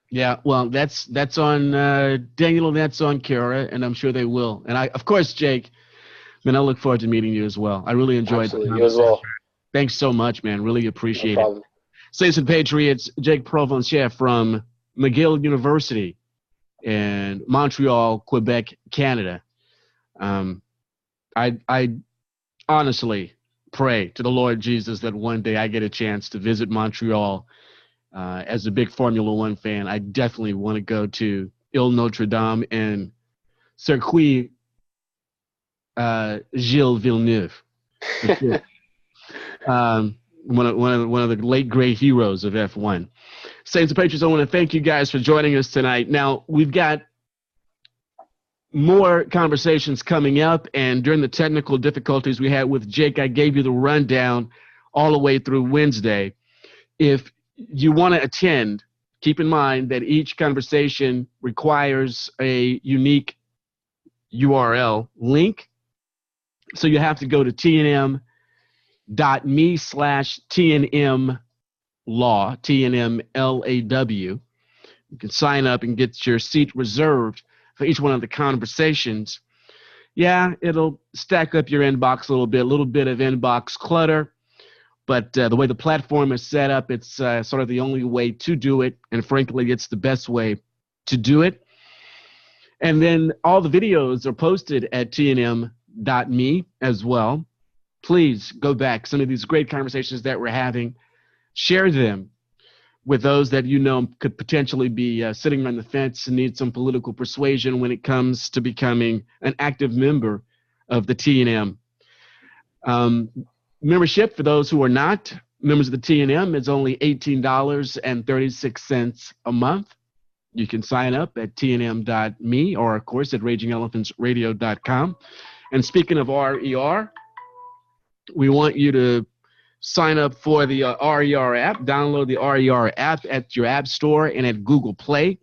Yeah, well, that's on Daniel, and that's on Kara, and I'm sure they will. And of course, Jake, man, I look forward to meeting you as well. I really enjoyed it. You as well. Thanks so much, man. Really appreciate No problem. it. Saints and Patriots, Jake Provencher from McGill University in Montreal, Quebec, Canada. I honestly pray to the Lord Jesus that one day I get a chance to visit Montreal. As a big Formula One fan, I definitely want to go to Ile Notre Dame and Circuit Gilles Villeneuve. One of the late great heroes of F1. Saints and Patriots, I want to thank you guys for joining us tonight. Now, we've got more conversations coming up, and during the technical difficulties we had with Jake, I gave you the rundown all the way through Wednesday. If you want to attend, keep in mind that each conversation requires a unique URL link. So you have to go to tnm.me/TNM law, TNMLAW. You can sign up and get your seat reserved for each one of the conversations. Yeah, it'll stack up your inbox a little bit of inbox clutter. But the way the platform is set up, it's sort of the only way to do it. And frankly, it's the best way to do it. And then all the videos are posted at tnm.me as well. Please go back. Some of these great conversations that we're having, share them with those that you know could potentially be sitting on the fence and need some political persuasion when it comes to becoming an active member of the TNM. Membership, for those who are not, Members of the TNM, it's only $18.36 a month. You can sign up at tnm.me or, of course, at ragingelephants.radio.com. And speaking of RER, we want you to sign up for the RER app. Download the RER app at your app store and at Google Play.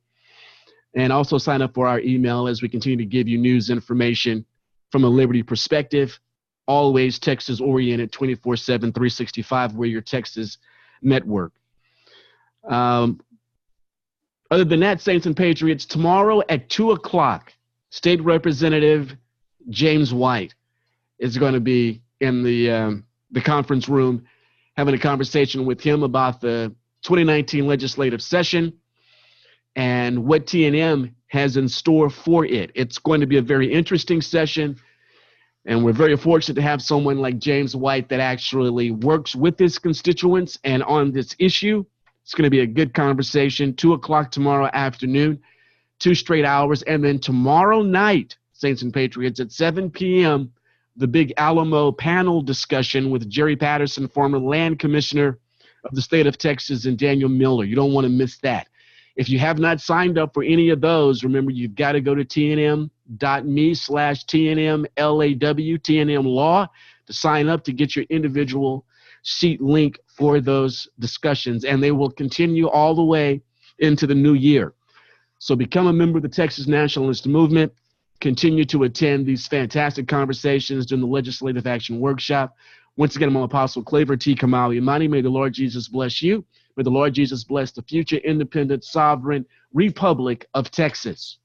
And also sign up for our email as we continue to give you news information from a Liberty perspective. Always Texas-oriented, 24/7, 365. We're your Texas network. Other than that, Saints and Patriots, tomorrow at 2 o'clock, State Representative James White is going to be in the conference room having a conversation with him about the 2019 legislative session and what TNM has in store for it. It's going to be a very interesting session. And we're very fortunate to have someone like James White that actually works with his constituents and on this issue. It's going to be a good conversation. 2 o'clock tomorrow afternoon, 2 straight hours. And then tomorrow night, Saints and Patriots, at 7 p.m., the Big Alamo panel discussion with Jerry Patterson, former land commissioner of the state of Texas, and Daniel Miller. You don't want to miss that. If you have not signed up for any of those, remember you've got to go to tnm.me/TNMLAW, TNM Law, to sign up to get your individual sheet link for those discussions. And they will continue all the way into the new year. So become a member of the Texas Nationalist Movement. Continue to attend these fantastic conversations during the Legislative Action Workshop. Once again, I'm Apostle Claver T. Kamali Imani. May the Lord Jesus bless you. May the Lord Jesus bless the future independent, sovereign Republic of Texas.